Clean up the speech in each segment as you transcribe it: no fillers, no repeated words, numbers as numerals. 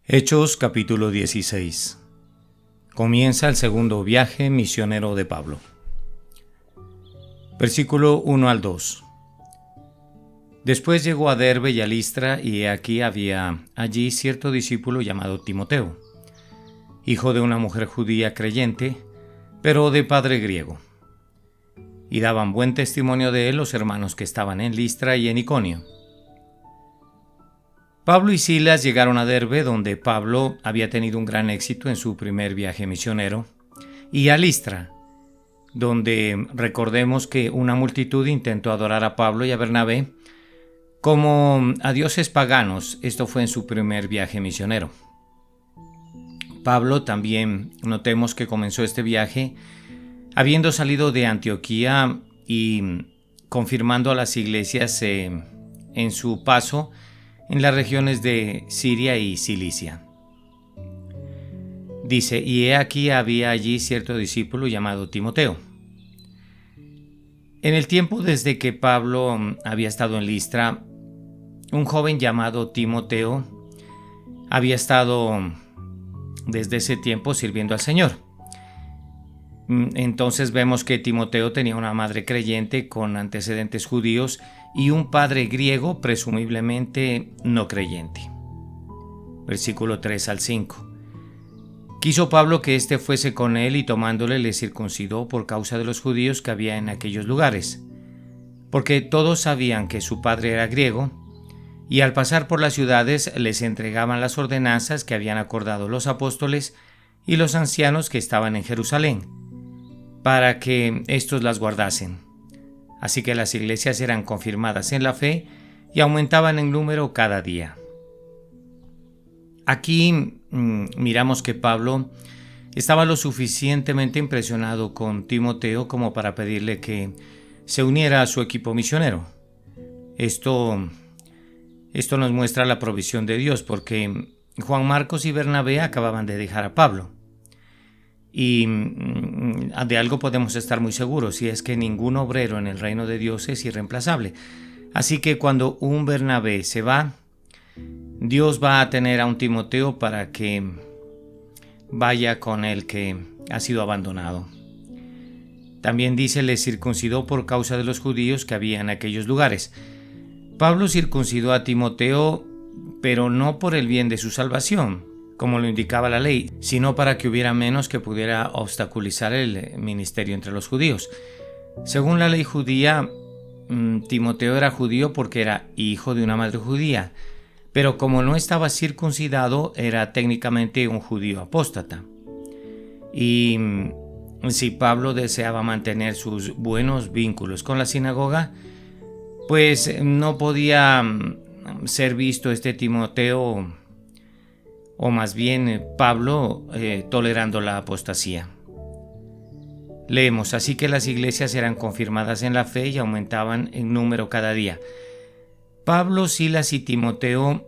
Hechos capítulo 16. Comienza el segundo viaje misionero de Pablo. Versículo 1 al 2. Después llegó a Derbe y a Listra, y aquí había allí cierto discípulo llamado Timoteo, hijo de una mujer judía creyente, pero de padre griego. Y daban buen testimonio de él los hermanos que estaban en Listra y en Iconio. Pablo y Silas llegaron a Derbe, donde Pablo había tenido un gran éxito en su primer viaje misionero, y a Listra, donde recordemos que una multitud intentó adorar a Pablo y a Bernabé como a dioses paganos. Esto fue en su primer viaje misionero. Pablo también, notemos que comenzó este viaje habiendo salido de Antioquía y confirmando a las iglesias en su paso en las regiones de Siria y Cilicia. Dice, y he aquí había allí cierto discípulo llamado Timoteo. En el tiempo desde que Pablo había estado en Listra, un joven llamado Timoteo había estado desde ese tiempo sirviendo al Señor. Entonces vemos que Timoteo tenía una madre creyente con antecedentes judíos y un padre griego presumiblemente no creyente. Versículo 3 al 5. Quiso Pablo que éste fuese con él y tomándole le circuncidó por causa de los judíos que había en aquellos lugares, porque todos sabían que su padre era griego, y al pasar por las ciudades les entregaban las ordenanzas que habían acordado los apóstoles y los ancianos que estaban en Jerusalén, para que éstos las guardasen. Así que las iglesias eran confirmadas en la fe y aumentaban en número cada día. Aquí miramos que Pablo estaba lo suficientemente impresionado con Timoteo como para pedirle que se uniera a su equipo misionero. Esto nos muestra la provisión de Dios, porque Juan Marcos y Bernabé acababan de dejar a Pablo. Y de algo podemos estar muy seguros, y es que ningún obrero en el reino de Dios es irreemplazable. Así que cuando un Bernabé se va, Dios va a tener a un Timoteo para que vaya con el que ha sido abandonado. También dice, le circuncidó por causa de los judíos que había en aquellos lugares. Pablo circuncidó a Timoteo, pero no por el bien de su salvación, como lo indicaba la ley, sino para que hubiera menos que pudiera obstaculizar el ministerio entre los judíos. Según la ley judía, Timoteo era judío porque era hijo de una madre judía, pero como no estaba circuncidado, era técnicamente un judío apóstata. Y si Pablo deseaba mantener sus buenos vínculos con la sinagoga, pues no podía ser visto este Timoteo, o más bien Pablo, tolerando la apostasía. Leemos, así que las iglesias eran confirmadas en la fe y aumentaban en número cada día. Pablo, Silas y Timoteo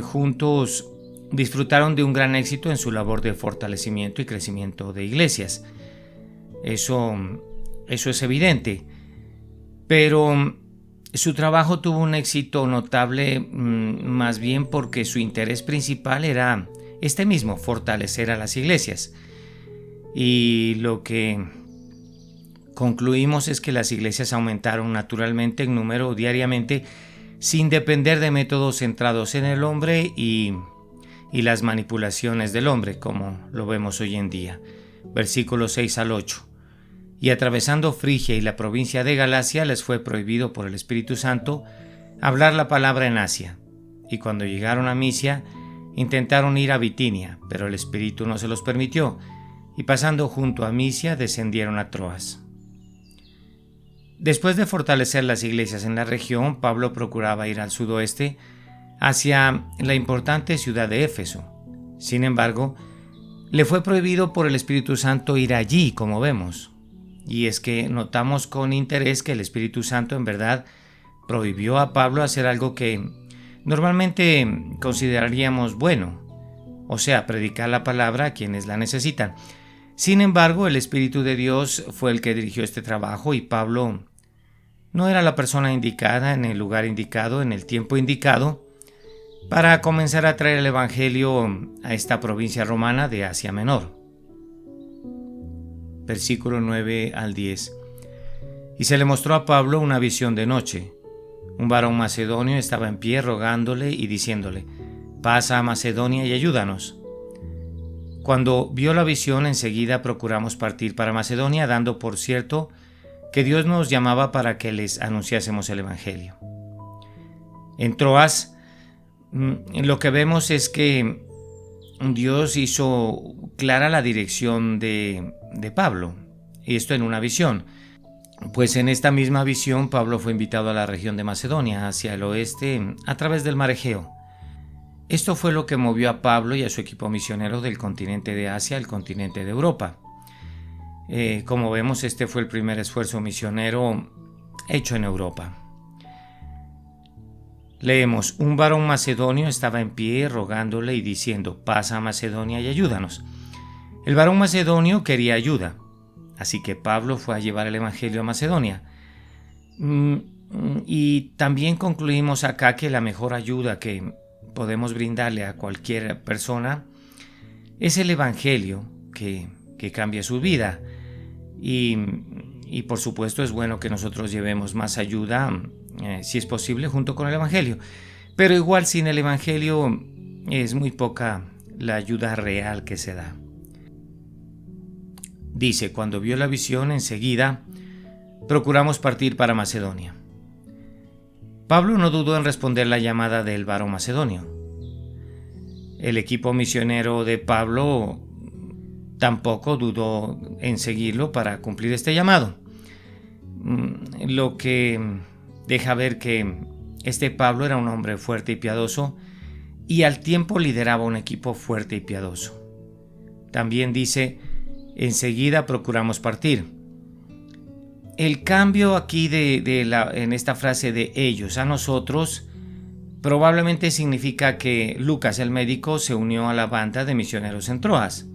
juntos disfrutaron de un gran éxito en su labor de fortalecimiento y crecimiento de iglesias. Eso es evidente, pero su trabajo tuvo un éxito notable más bien porque su interés principal era este mismo, fortalecer a las iglesias. Y lo que concluimos es que las iglesias aumentaron naturalmente en número diariamente sin depender de métodos centrados en el hombre y las manipulaciones del hombre, como lo vemos hoy en día. Versículos 6 al 8. Y atravesando Frigia y la provincia de Galacia, les fue prohibido por el Espíritu Santo hablar la palabra en Asia. Y cuando llegaron a Misia, intentaron ir a Bitinia, pero el Espíritu no se los permitió, y pasando junto a Misia, descendieron a Troas. Después de fortalecer las iglesias en la región, Pablo procuraba ir al sudoeste, hacia la importante ciudad de Éfeso. Sin embargo, le fue prohibido por el Espíritu Santo ir allí, como vemos. Y es que notamos con interés que el Espíritu Santo en verdad prohibió a Pablo hacer algo que normalmente consideraríamos bueno, o sea, predicar la palabra a quienes la necesitan. Sin embargo, el Espíritu de Dios fue el que dirigió este trabajo y Pablo no era la persona indicada en el lugar indicado, en el tiempo indicado, para comenzar a traer el Evangelio a esta provincia romana de Asia Menor. Versículo 9 al 10. Y se le mostró a Pablo una visión de noche. Un varón macedonio estaba en pie rogándole y diciéndole: pasa a Macedonia y ayúdanos. Cuando vio la visión, enseguida procuramos partir para Macedonia, dando por cierto que Dios nos llamaba para que les anunciásemos el Evangelio. En Troas, lo que vemos es que Dios hizo clara la dirección de Pablo, y esto en una visión. Pues en esta misma visión Pablo fue invitado a la región de Macedonia, hacia el oeste, a través del mar Egeo. Esto fue lo que movió a Pablo y a su equipo misionero del continente de Asia al continente de Europa. Como vemos, este fue el primer esfuerzo misionero hecho en Europa. Leemos: un varón macedonio estaba en pie rogándole y diciendo: pasa a Macedonia y ayúdanos. El varón macedonio quería ayuda, así que Pablo fue a llevar el Evangelio a Macedonia. Y también concluimos acá que la mejor ayuda que podemos brindarle a cualquier persona es el Evangelio que cambia su vida. Y por supuesto es bueno que nosotros llevemos más ayuda, si es posible, junto con el Evangelio. Pero igual sin el Evangelio es muy poca la ayuda real que se da. Dice: cuando vio la visión, enseguida procuramos partir para Macedonia. Pablo no dudó en responder la llamada del varón macedonio. El equipo misionero de Pablo tampoco dudó en seguirlo para cumplir este llamado. Lo que deja ver que este Pablo era un hombre fuerte y piadoso, y al tiempo lideraba un equipo fuerte y piadoso. También dice: enseguida procuramos partir. El cambio aquí en esta frase de ellos a nosotros probablemente significa que Lucas, el médico, se unió a la banda de misioneros en Troas.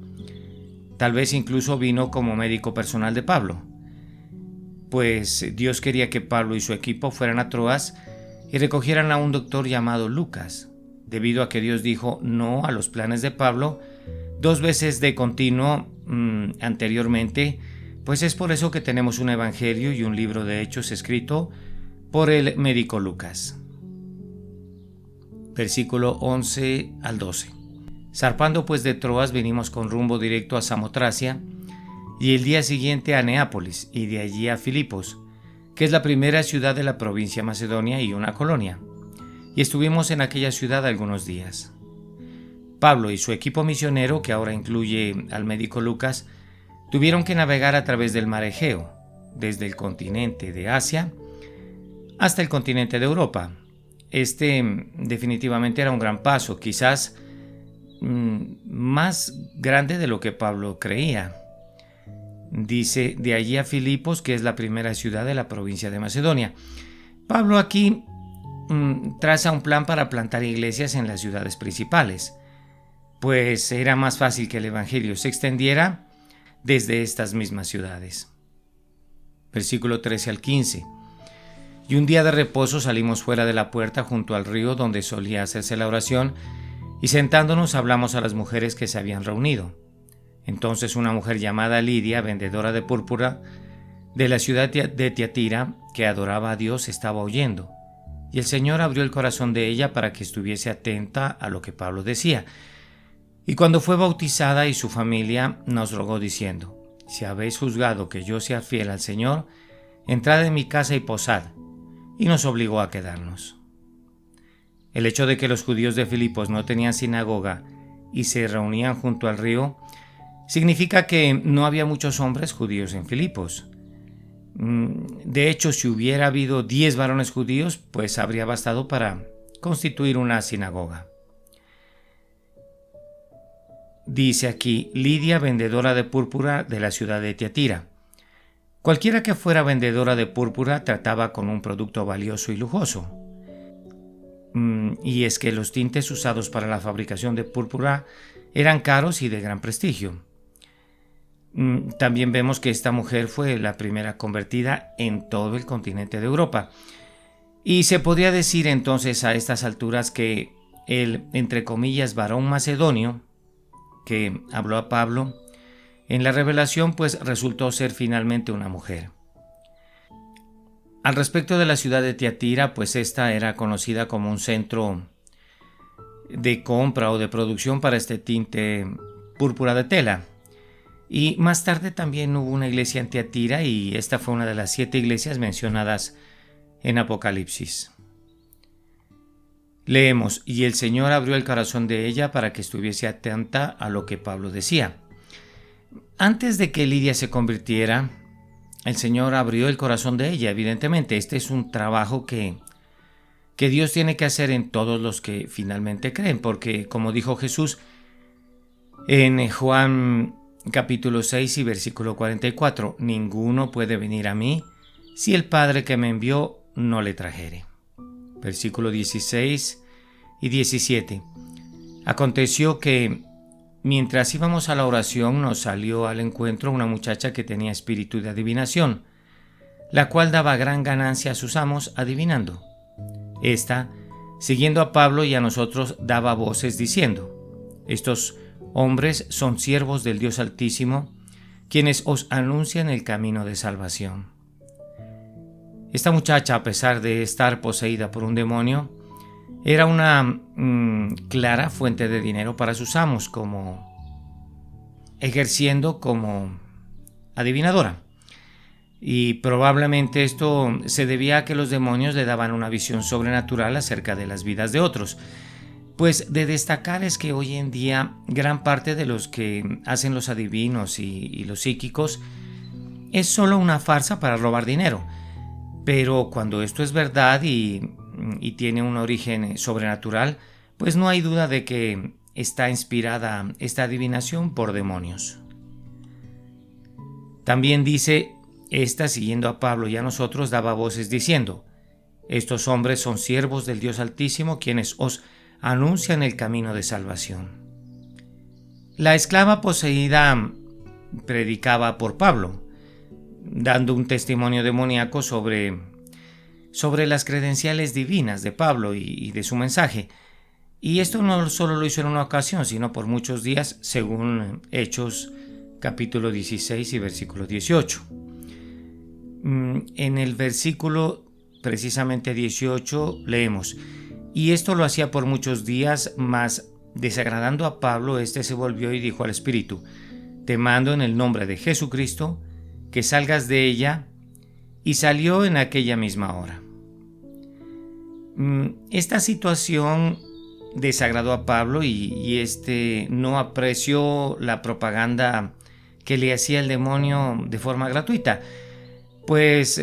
Tal vez incluso vino como médico personal de Pablo. Pues Dios quería que Pablo y su equipo fueran a Troas y recogieran a un doctor llamado Lucas, debido a que Dios dijo no a los planes de Pablo 2 veces de continuo anteriormente. Pues es por eso que tenemos un evangelio y un libro de Hechos escrito por el médico Lucas. Versículo 11 al 12. Zarpando pues de Troas, vinimos con rumbo directo a Samotracia, y el día siguiente a Neápolis, y de allí a Filipos, que es la primera ciudad de la provincia Macedonia y una colonia. Y estuvimos en aquella ciudad algunos días. Pablo y su equipo misionero, que ahora incluye al médico Lucas, tuvieron que navegar a través del mar Egeo, desde el continente de Asia hasta el continente de Europa. Este definitivamente era un gran paso, quizás más grande de lo que Pablo creía. Dice: de allí a Filipos, que es la primera ciudad de la provincia de Macedonia. Pablo aquí traza un plan para plantar iglesias en las ciudades principales, pues era más fácil que el evangelio se extendiera desde estas mismas ciudades. Versículo 13 al 15. Y un día de reposo salimos fuera de la puerta junto al río donde solía hacerse la oración, y sentándonos hablamos a las mujeres que se habían reunido. Entonces una mujer llamada Lidia, vendedora de púrpura de la ciudad de Tiatira, que adoraba a Dios, estaba oyendo, y el Señor abrió el corazón de ella para que estuviese atenta a lo que Pablo decía. Y cuando fue bautizada y su familia, nos rogó diciendo: si habéis juzgado que yo sea fiel al Señor, entrad en mi casa y posad. Y nos obligó a quedarnos. El hecho de que los judíos de Filipos no tenían sinagoga y se reunían junto al río significa que no había muchos hombres judíos en Filipos. De hecho, si hubiera habido 10 varones judíos, pues habría bastado para constituir una sinagoga. Dice aquí: Lidia, vendedora de púrpura de la ciudad de Tiatira. Cualquiera que fuera vendedora de púrpura trataba con un producto valioso y lujoso. Y es que los tintes usados para la fabricación de púrpura eran caros y de gran prestigio. También vemos que esta mujer fue la primera convertida en todo el continente de Europa. Y se podría decir entonces a estas alturas que el, entre comillas, varón macedonio que habló a Pablo, en la revelación pues resultó ser finalmente una mujer. Al respecto de la ciudad de Tiatira, pues esta era conocida como un centro de compra o de producción para este tinte púrpura de tela. Y más tarde también hubo una iglesia en Tiatira y esta fue una de las 7 iglesias mencionadas en Apocalipsis. Leemos: y el Señor abrió el corazón de ella para que estuviese atenta a lo que Pablo decía. Antes de que Lidia se convirtiera, el Señor abrió el corazón de ella, evidentemente. Este es un trabajo que Dios tiene que hacer en todos los que finalmente creen, porque como dijo Jesús en Juan capítulo 6 y versículo 44, ninguno puede venir a mí si el Padre que me envió no le trajere. Versículo 16 y 17. Aconteció que mientras íbamos a la oración nos salió al encuentro una muchacha que tenía espíritu de adivinación, la cual daba gran ganancia a sus amos adivinando. Esta, siguiendo a Pablo y a nosotros, daba voces diciendo: estos hombres son siervos del Dios Altísimo, quienes os anuncian el camino de salvación. Esta muchacha, a pesar de estar poseída por un demonio, era una clara fuente de dinero para sus amos, como ejerciendo como adivinadora. Y probablemente esto se debía a que los demonios le daban una visión sobrenatural acerca de las vidas de otros. Pues de destacar es que hoy en día gran parte de los que hacen los adivinos y los psíquicos es solo una farsa para robar dinero. Pero cuando esto es verdad y tiene un origen sobrenatural, pues no hay duda de que está inspirada esta adivinación por demonios. También dice: esta, siguiendo a Pablo y a nosotros, daba voces diciendo: estos hombres son siervos del Dios Altísimo, quienes os anuncian el camino de salvación. La esclava poseída predicaba por Pablo, dando un testimonio demoníaco sobre las credenciales divinas de Pablo y de su mensaje. Y esto no solo lo hizo en una ocasión, sino por muchos días, según Hechos capítulo 16 y versículo 18. En el versículo precisamente 18 leemos: y esto lo hacía por muchos días, mas desagradando a Pablo, éste se volvió y dijo al espíritu: te mando en el nombre de Jesucristo que salgas de ella, y salió en aquella misma hora. Esta situación desagradó a Pablo y este no apreció la propaganda que le hacía el demonio de forma gratuita, pues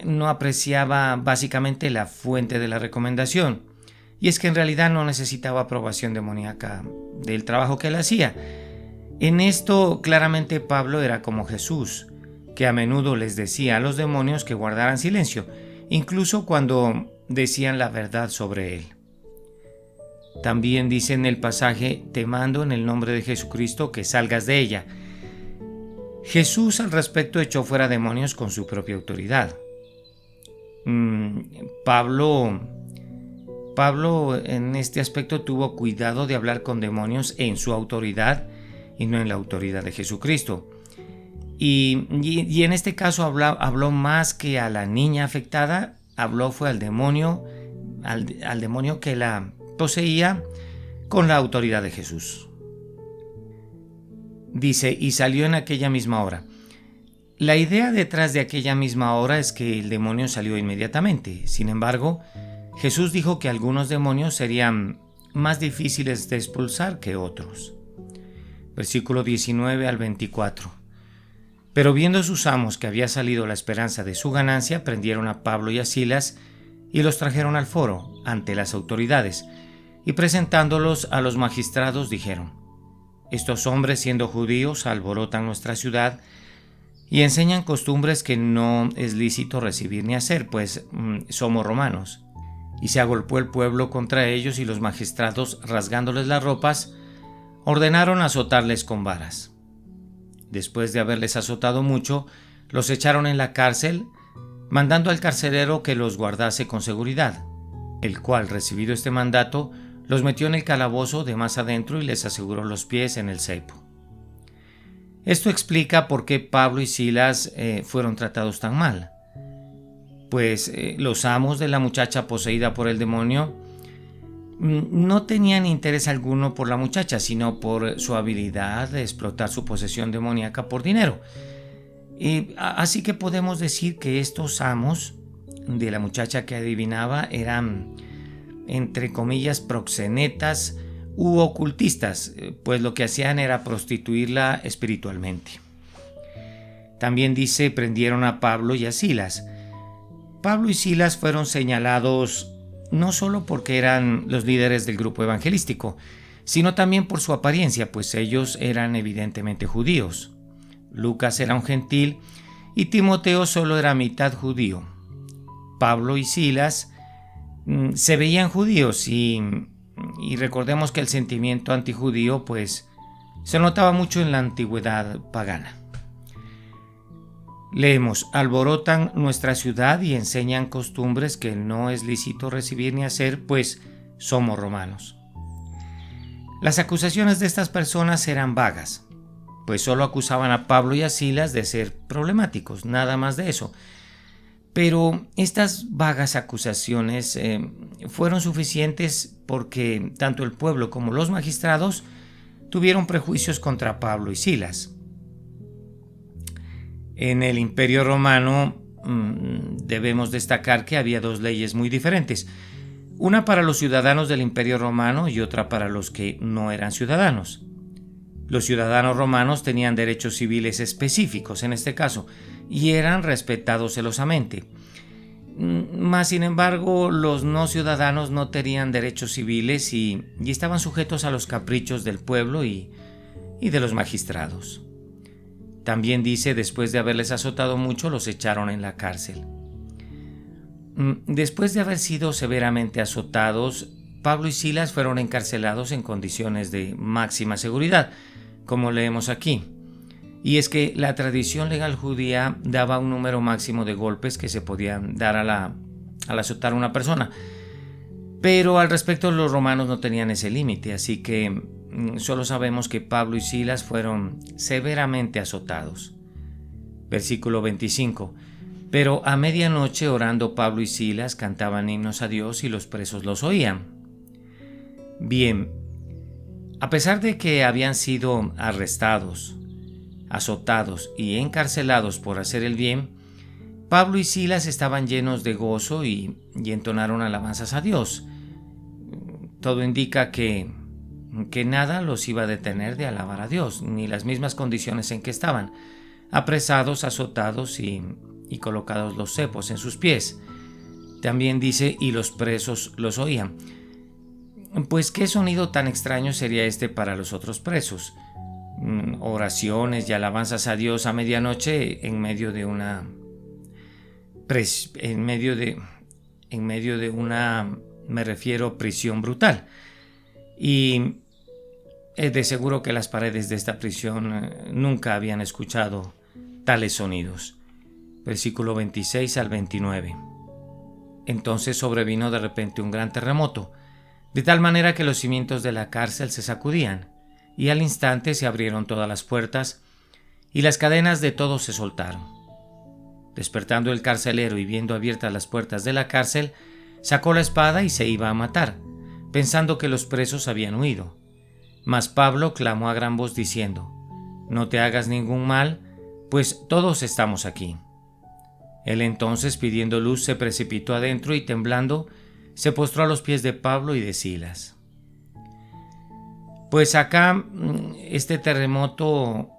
no apreciaba básicamente la fuente de la recomendación, y es que en realidad no necesitaba aprobación demoníaca del trabajo que él hacía. En esto claramente Pablo era como Jesús, que a menudo les decía a los demonios que guardaran silencio, incluso cuando decían la verdad sobre él. También dice en el pasaje: te mando en el nombre de Jesucristo que salgas de ella. Jesús al respecto echó fuera demonios con su propia autoridad. Pablo en este aspecto tuvo cuidado de hablar con demonios en su autoridad y no en la autoridad de Jesucristo. Y en este caso habló más que a la niña afectada, fue al demonio que la poseía con la autoridad de Jesús. Dice: y salió en aquella misma hora. La idea detrás de aquella misma hora es que el demonio salió inmediatamente. Sin embargo, Jesús dijo que algunos demonios serían más difíciles de expulsar que otros. Versículo 19 al 24. Pero viendo sus amos que había salido la esperanza de su ganancia, prendieron a Pablo y a Silas y los trajeron al foro ante las autoridades, y presentándolos a los magistrados dijeron: estos hombres, siendo judíos, alborotan nuestra ciudad y enseñan costumbres que no es lícito recibir ni hacer, pues somos romanos. Y se agolpó el pueblo contra ellos, y los magistrados, rasgándoles las ropas, ordenaron azotarles con varas. Después de haberles azotado mucho, los echaron en la cárcel, mandando al carcelero que los guardase con seguridad, el cual, recibido este mandato, los metió en el calabozo de más adentro y les aseguró los pies en el cepo. Esto explica por qué Pablo y Silas fueron tratados tan mal. Pues los amos de la muchacha poseída por el demonio no tenían interés alguno por la muchacha, sino por su habilidad de explotar su posesión demoníaca por dinero. Así que podemos decir que estos amos de la muchacha que adivinaba eran, entre comillas, proxenetas u ocultistas, pues lo que hacían era prostituirla espiritualmente. También dice, prendieron a Pablo y a Silas. Pablo y Silas fueron señalados no solo porque eran los líderes del grupo evangelístico, sino también por su apariencia, pues ellos eran evidentemente judíos. Lucas era un gentil y Timoteo solo era mitad judío. Pablo y Silas se veían judíos y recordemos que el sentimiento antijudío pues se notaba mucho en la antigüedad pagana. Leemos, alborotan nuestra ciudad y enseñan costumbres que no es lícito recibir ni hacer, pues somos romanos. Las acusaciones de estas personas eran vagas, pues solo acusaban a Pablo y a Silas de ser problemáticos, nada más de eso. Pero estas vagas acusaciones fueron suficientes porque tanto el pueblo como los magistrados tuvieron prejuicios contra Pablo y Silas. En el Imperio Romano debemos destacar que había dos leyes muy diferentes, una para los ciudadanos del Imperio Romano y otra para los que no eran ciudadanos. Los ciudadanos romanos tenían derechos civiles específicos en este caso y eran respetados celosamente. Mas, sin embargo, los no ciudadanos no tenían derechos civiles y estaban sujetos a los caprichos del pueblo y de los magistrados. También dice, después de haberles azotado mucho, los echaron en la cárcel. Después de haber sido severamente azotados, Pablo y Silas fueron encarcelados en condiciones de máxima seguridad, como leemos aquí. Y es que la tradición legal judía daba un número máximo de golpes que se podían dar al azotar a una persona. Pero al respecto los romanos no tenían ese límite, así que solo sabemos que Pablo y Silas fueron severamente azotados. Versículo 25. Pero a medianoche, orando Pablo y Silas, cantaban himnos a Dios y los presos los oían. Bien, a pesar de que habían sido arrestados, azotados y encarcelados por hacer el bien, Pablo y Silas estaban llenos de gozo y entonaron alabanzas a Dios. Todo indica que nada los iba a detener de alabar a Dios, ni las mismas condiciones en que estaban, apresados, azotados y colocados los cepos en sus pies. También dice, y los presos los oían. Pues qué sonido tan extraño sería este para los otros presos. Oraciones y alabanzas a Dios a medianoche en medio de una me refiero, prisión brutal. Y de seguro que las paredes de esta prisión nunca habían escuchado tales sonidos. Versículo 26 al 29. Entonces sobrevino de repente un gran terremoto, de tal manera que los cimientos de la cárcel se sacudían, y al instante se abrieron todas las puertas, y las cadenas de todos se soltaron. Despertando el carcelero y viendo abiertas las puertas de la cárcel, sacó la espada y se iba a matar, pensando que los presos habían huido. Mas Pablo clamó a gran voz diciendo, «No te hagas ningún mal, pues todos estamos aquí». Él entonces, pidiendo luz, se precipitó adentro y temblando, se postró a los pies de Pablo y de Silas. Pues acá, este terremoto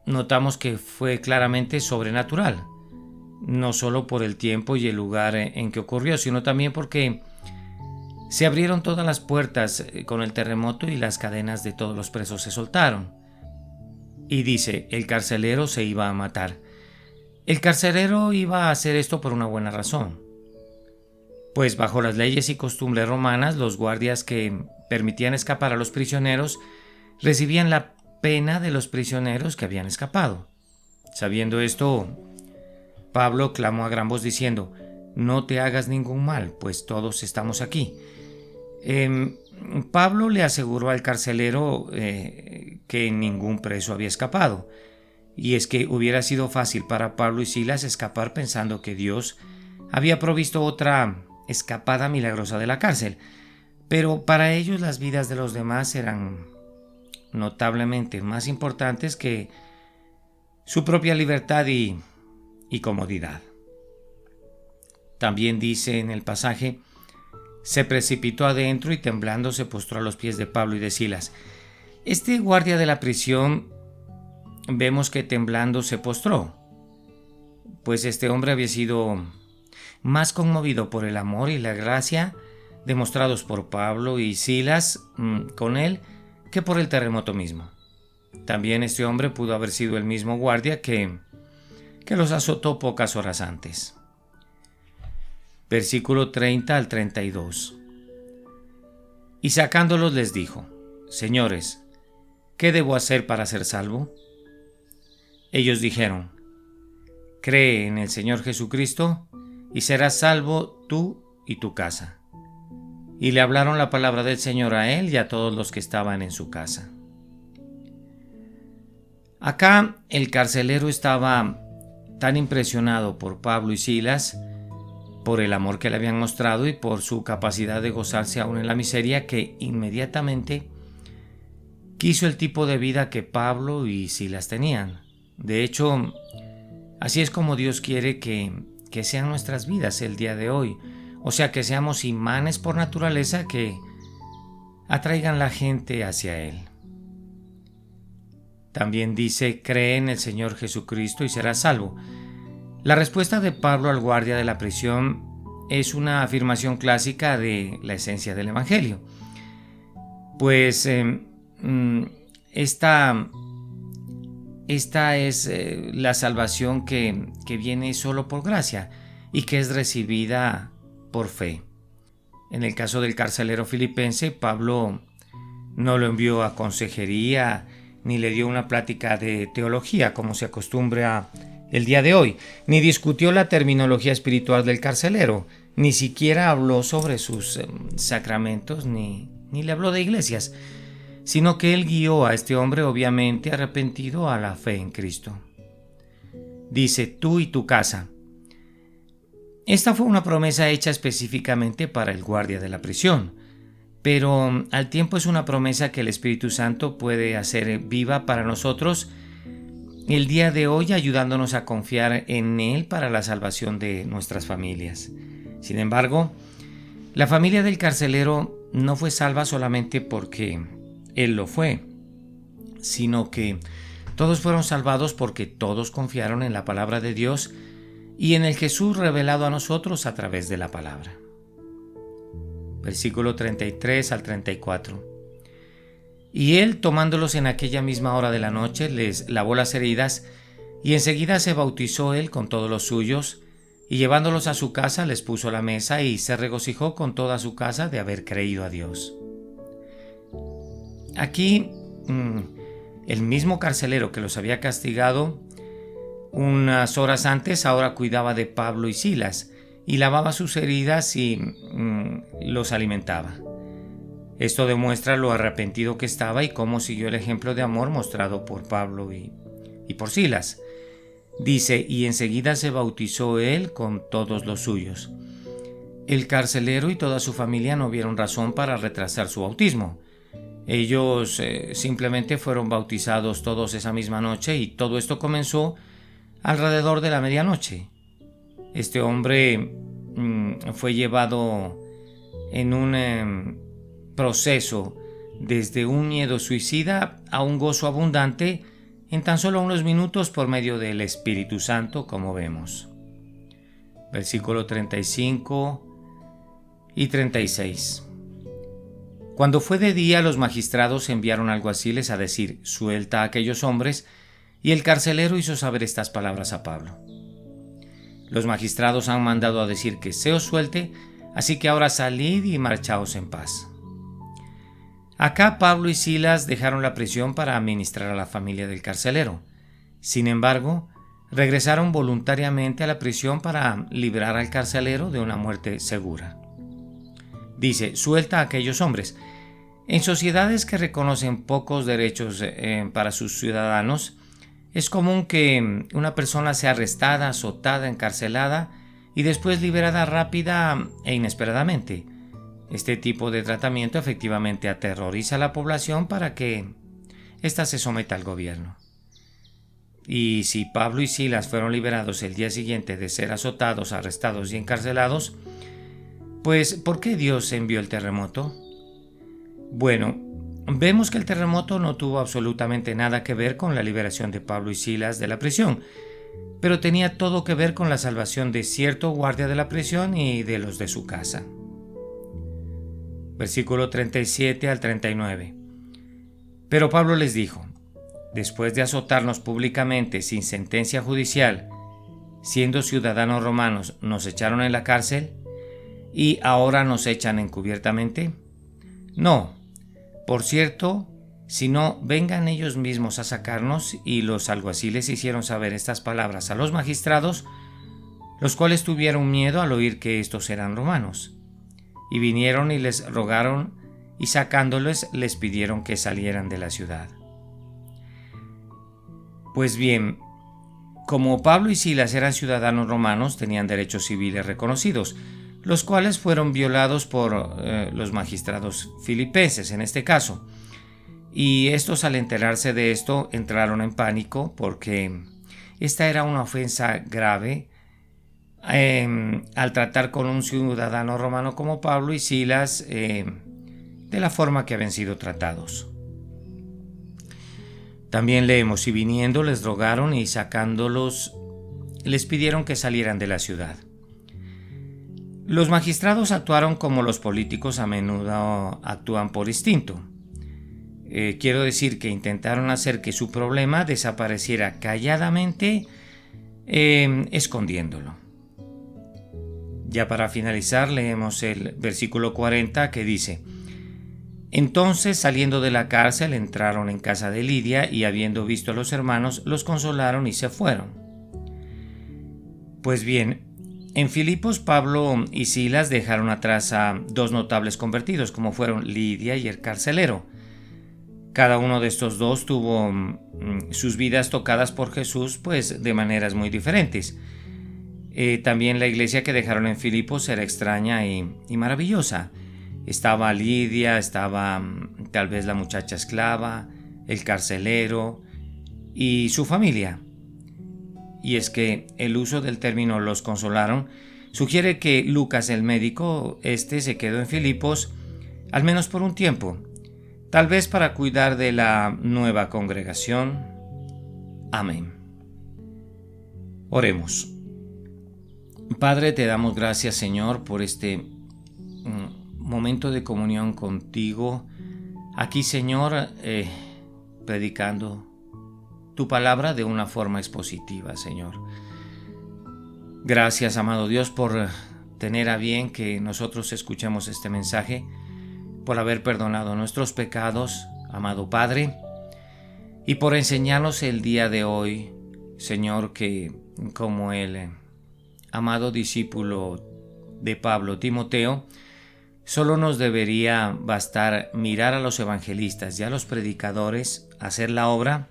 notamos que fue claramente sobrenatural, no solo por el tiempo y el lugar en que ocurrió, sino también porque se abrieron todas las puertas con el terremoto y las cadenas de todos los presos se soltaron. Y dice, el carcelero se iba a matar. El carcelero iba a hacer esto por una buena razón. Pues bajo las leyes y costumbres romanas, los guardias que permitían escapar a los prisioneros recibían la pena de los prisioneros que habían escapado. Sabiendo esto, Pablo clamó a gran voz diciendo, «No te hagas ningún mal, pues todos estamos aquí». Pablo le aseguró al carcelero que ningún preso había escapado. Y es que hubiera sido fácil para Pablo y Silas escapar pensando que Dios había provisto otra escapada milagrosa de la cárcel. Pero para ellos las vidas de los demás eran notablemente más importantes que su propia libertad y comodidad. También dice en el pasaje: se precipitó adentro y temblando se postró a los pies de Pablo y de Silas. Este guardia de la prisión vemos que temblando se postró, pues este hombre había sido más conmovido por el amor y la gracia demostrados por Pablo y Silas con él que por el terremoto mismo. También este hombre pudo haber sido el mismo guardia que los azotó pocas horas antes. Versículo 30 al 32. Y sacándolos les dijo: Señores, ¿qué debo hacer para ser salvo? Ellos dijeron: Cree en el Señor Jesucristo y serás salvo tú y tu casa. Y le hablaron la palabra del Señor a él y a todos los que estaban en su casa. Acá el carcelero estaba tan impresionado por Pablo y Silas, por el amor que le habían mostrado y por su capacidad de gozarse aún en la miseria, que inmediatamente quiso el tipo de vida que Pablo y Silas tenían. De hecho, así es como Dios quiere que sean nuestras vidas el día de hoy. O sea, que seamos imanes por naturaleza que atraigan la gente hacia Él. También dice: cree en el Señor Jesucristo y serás salvo. La respuesta de Pablo al guardia de la prisión es una afirmación clásica de la esencia del Evangelio. Pues esta es la salvación que viene solo por gracia y que es recibida por fe. En el caso del carcelero filipense, Pablo no lo envió a consejería ni le dio una plática de teología como se acostumbra el día de hoy, ni discutió la terminología espiritual del carcelero, ni siquiera habló sobre sus sacramentos, ni le habló de iglesias, sino que él guió a este hombre obviamente arrepentido a la fe en Cristo. Dice: tú y tu casa. Esta fue una promesa hecha específicamente para el guardia de la prisión, pero al tiempo es una promesa que el Espíritu Santo puede hacer viva para nosotros el día de hoy, ayudándonos a confiar en Él para la salvación de nuestras familias. Sin embargo, la familia del carcelero no fue salva solamente porque él lo fue, sino que todos fueron salvados porque todos confiaron en la palabra de Dios y en el Jesús revelado a nosotros a través de la palabra. Versículo 33 al 34. Y él, tomándolos en aquella misma hora de la noche, les lavó las heridas, y enseguida se bautizó él con todos los suyos, y llevándolos a su casa les puso la mesa, y se regocijó con toda su casa de haber creído a Dios. Aquí, el mismo carcelero que los había castigado unas horas antes, ahora cuidaba de Pablo y Silas, y lavaba sus heridas y los alimentaba. Esto demuestra lo arrepentido que estaba y cómo siguió el ejemplo de amor mostrado por Pablo y por Silas. Dice: y enseguida se bautizó él con todos los suyos. El carcelero y toda su familia no vieron razón para retrasar su bautismo. Ellos simplemente fueron bautizados todos esa misma noche, y todo esto comenzó alrededor de la medianoche. Este hombre fue llevado en un proceso desde un miedo suicida a un gozo abundante en tan solo unos minutos por medio del Espíritu Santo, como vemos. Versículo 35 y 36. Cuando fue de día, los magistrados enviaron alguaciles a decir: suelta a aquellos hombres, y el carcelero hizo saber estas palabras a Pablo: los magistrados han mandado a decir que se os suelte, así que ahora salid y marchaos en paz. Acá Pablo y Silas dejaron la prisión para administrar a la familia del carcelero. Sin embargo, regresaron voluntariamente a la prisión para librar al carcelero de una muerte segura. Dice: suelta a aquellos hombres. En sociedades que reconocen pocos derechos para sus ciudadanos, es común que una persona sea arrestada, azotada, encarcelada y después liberada rápida e inesperadamente. Este tipo de tratamiento efectivamente aterroriza a la población para que ésta se someta al gobierno. Y si Pablo y Silas fueron liberados el día siguiente de ser azotados, arrestados y encarcelados, pues ¿por qué Dios envió el terremoto? Bueno, vemos que el terremoto no tuvo absolutamente nada que ver con la liberación de Pablo y Silas de la prisión, pero tenía todo que ver con la salvación de cierto guardia de la prisión y de los de su casa. Versículo 37 al 39. Pero Pablo les dijo: después de azotarnos públicamente sin sentencia judicial, siendo ciudadanos romanos, nos echaron en la cárcel y ahora nos echan encubiertamente. No, por cierto, si no, vengan ellos mismos a sacarnos. Y los alguaciles hicieron saber estas palabras a los magistrados, los cuales tuvieron miedo al oír que estos eran romanos. Y vinieron y les rogaron, y sacándoles les pidieron que salieran de la ciudad. Pues bien, como Pablo y Silas eran ciudadanos romanos, tenían derechos civiles reconocidos, los cuales fueron violados por los magistrados filipenses en este caso. Y estos, al enterarse de esto, entraron en pánico porque esta era una ofensa grave al tratar con un ciudadano romano como Pablo y Silas de la forma que habían sido tratados. También leemos: y viniendo les rogaron y sacándolos les pidieron que salieran de la ciudad. Los magistrados actuaron como los políticos a menudo actúan por instinto. Quiero decir que intentaron hacer que su problema desapareciera calladamente, escondiéndolo. Ya para finalizar, leemos el versículo 40 que dice: entonces, saliendo de la cárcel, entraron en casa de Lidia y, habiendo visto a los hermanos, los consolaron y se fueron. Pues bien, en Filipos, Pablo y Silas dejaron atrás a dos notables convertidos, como fueron Lidia y el carcelero. Cada uno de estos dos tuvo sus vidas tocadas por Jesús, pues de maneras muy diferentes. También la iglesia que dejaron en Filipos era extraña y maravillosa. Estaba Lidia, estaba tal vez la muchacha esclava, el carcelero y su familia. Y es que el uso del término los consolaron sugiere que Lucas, el médico, se quedó en Filipos al menos por un tiempo, tal vez para cuidar de la nueva congregación. Amén. Oremos. Padre, te damos gracias, Señor, por este momento de comunión contigo. Aquí, Señor, predicando tu palabra de una forma expositiva, Señor. Gracias, amado Dios, por tener a bien que nosotros escuchemos este mensaje, por haber perdonado nuestros pecados, amado Padre, y por enseñarnos el día de hoy, Señor, que como el amado discípulo de Pablo, Timoteo, solo nos debería bastar mirar a los evangelistas y a los predicadores hacer la obra,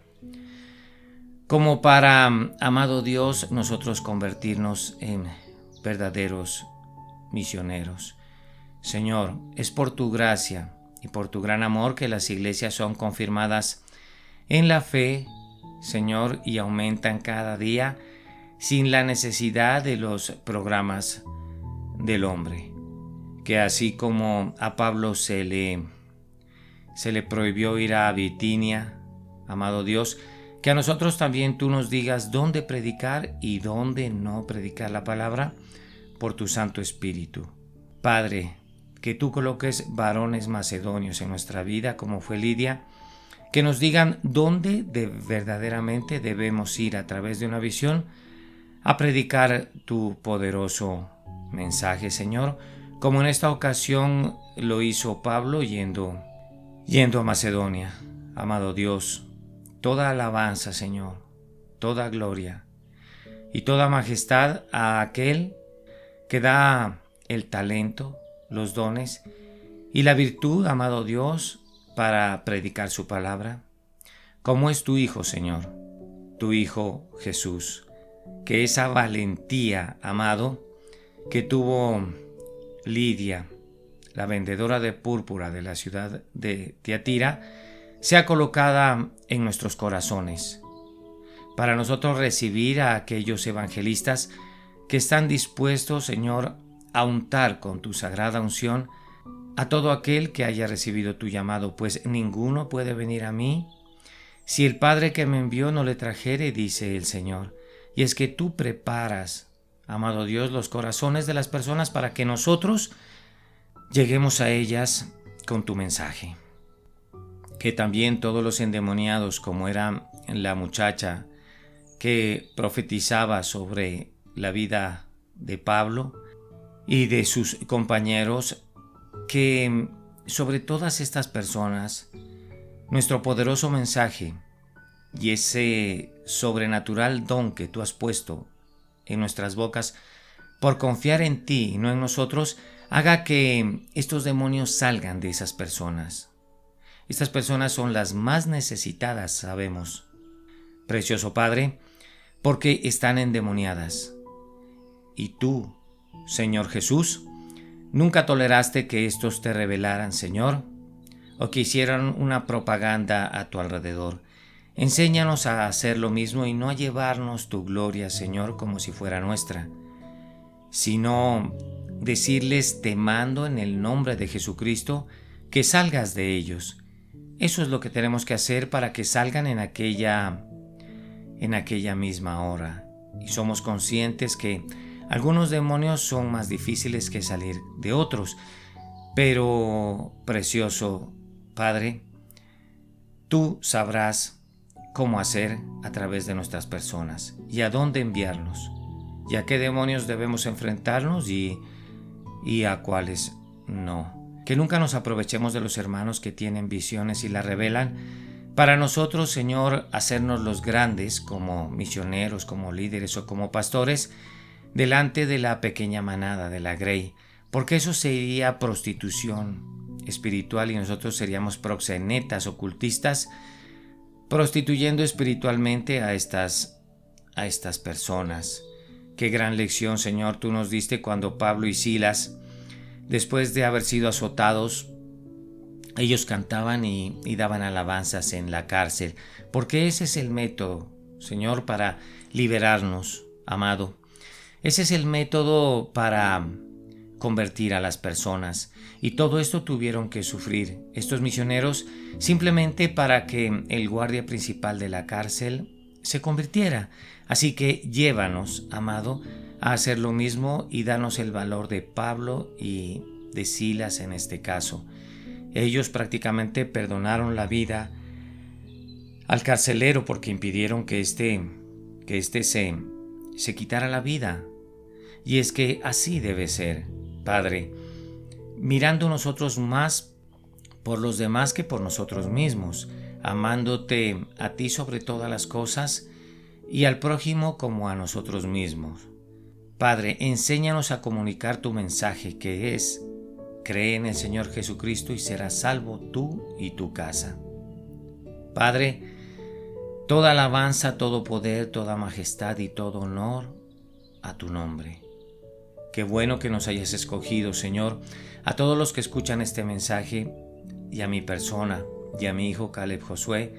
como para, amado Dios, nosotros convertirnos en verdaderos misioneros. Señor, es por tu gracia y por tu gran amor que las iglesias son confirmadas en la fe, Señor, y aumentan cada día sin la necesidad de los programas del hombre. Que así como a Pablo se le prohibió ir a Bitinia, amado Dios, que a nosotros también tú nos digas dónde predicar y dónde no predicar la palabra por tu Santo Espíritu. Padre, que tú coloques varones macedonios en nuestra vida, como fue Lidia, que nos digan dónde verdaderamente debemos ir a través de una visión a predicar tu poderoso mensaje, Señor, como en esta ocasión lo hizo Pablo yendo a Macedonia. Amado Dios, toda alabanza, Señor, toda gloria y toda majestad a aquel que da el talento, los dones y la virtud, amado Dios, para predicar su palabra, como es tu Hijo, Señor, tu Hijo Jesús, que esa valentía, amado, que tuvo Lidia, la vendedora de púrpura de la ciudad de Tiatira, sea colocada en nuestros corazones, para nosotros recibir a aquellos evangelistas que están dispuestos, Señor, a untar con tu sagrada unción a todo aquel que haya recibido tu llamado, pues ninguno puede venir a mí si el Padre que me envió no le trajere, dice el Señor. Y es que tú preparas, amado Dios, los corazones de las personas para que nosotros lleguemos a ellas con tu mensaje. Que también todos los endemoniados, como era la muchacha que profetizaba sobre la vida de Pablo y de sus compañeros, que sobre todas estas personas nuestro poderoso mensaje y ese sobrenatural don que tú has puesto en nuestras bocas por confiar en ti y no en nosotros, haga que estos demonios salgan de esas personas. Estas personas son las más necesitadas, sabemos, precioso Padre, porque están endemoniadas. Y tú, Señor Jesús, nunca toleraste que estos te revelaran, Señor, o que hicieran una propaganda a tu alrededor. Enséñanos a hacer lo mismo y no a llevarnos tu gloria, Señor, como si fuera nuestra, sino decirles, te mando en el nombre de Jesucristo, que salgas de ellos. Eso es lo que tenemos que hacer para que salgan en aquella misma hora. Y somos conscientes que algunos demonios son más difíciles que salir de otros, pero precioso Padre, tú sabrás cómo hacer a través de nuestras personas y a dónde enviarnos, y a qué demonios debemos enfrentarnos y a cuáles no. Que nunca nos aprovechemos de los hermanos que tienen visiones y las revelan para nosotros, Señor, hacernos los grandes como misioneros, como líderes o como pastores delante de la pequeña manada de la Grey, porque eso sería prostitución espiritual y nosotros seríamos proxenetas, ocultistas, prostituyendo espiritualmente a estas personas. Qué gran lección, Señor, tú nos diste cuando Pablo y Silas, después de haber sido azotados, ellos cantaban y daban alabanzas en la cárcel, porque ese es el método, Señor, para liberarnos, amado. Ese es el método para convertir a las personas. Y todo esto tuvieron que sufrir estos misioneros simplemente para que el guardia principal de la cárcel se convirtiera. Así que llévanos, amado, a hacer lo mismo y danos el valor de Pablo y de Silas en este caso. Ellos prácticamente perdonaron la vida al carcelero porque impidieron que éste se quitara la vida. Y es que así debe ser, Padre, mirando nosotros más por los demás que por nosotros mismos, amándote a ti sobre todas las cosas y al prójimo como a nosotros mismos. Padre, enséñanos a comunicar tu mensaje, que es: cree en el Señor Jesucristo y serás salvo tú y tu casa. Padre, toda alabanza, todo poder, toda majestad y todo honor a tu nombre. Qué bueno que nos hayas escogido, Señor, a todos los que escuchan este mensaje y a mi persona y a mi hijo Caleb Josué,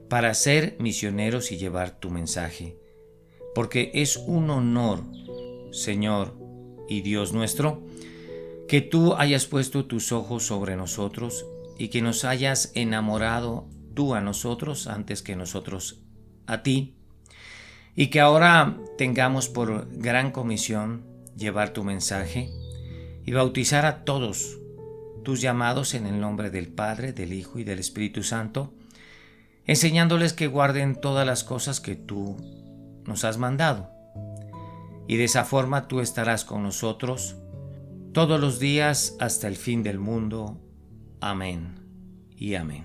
para ser misioneros y llevar tu mensaje. Porque es un honor, Señor y Dios nuestro, que tú hayas puesto tus ojos sobre nosotros y que nos hayas enamorado tú a nosotros antes que nosotros a ti, y que ahora tengamos por gran comisión llevar tu mensaje y bautizar a todos tus llamados en el nombre del Padre, del Hijo y del Espíritu Santo, enseñándoles que guarden todas las cosas que tú nos has mandado. Y de esa forma tú estarás con nosotros todos los días hasta el fin del mundo. Amén y amén.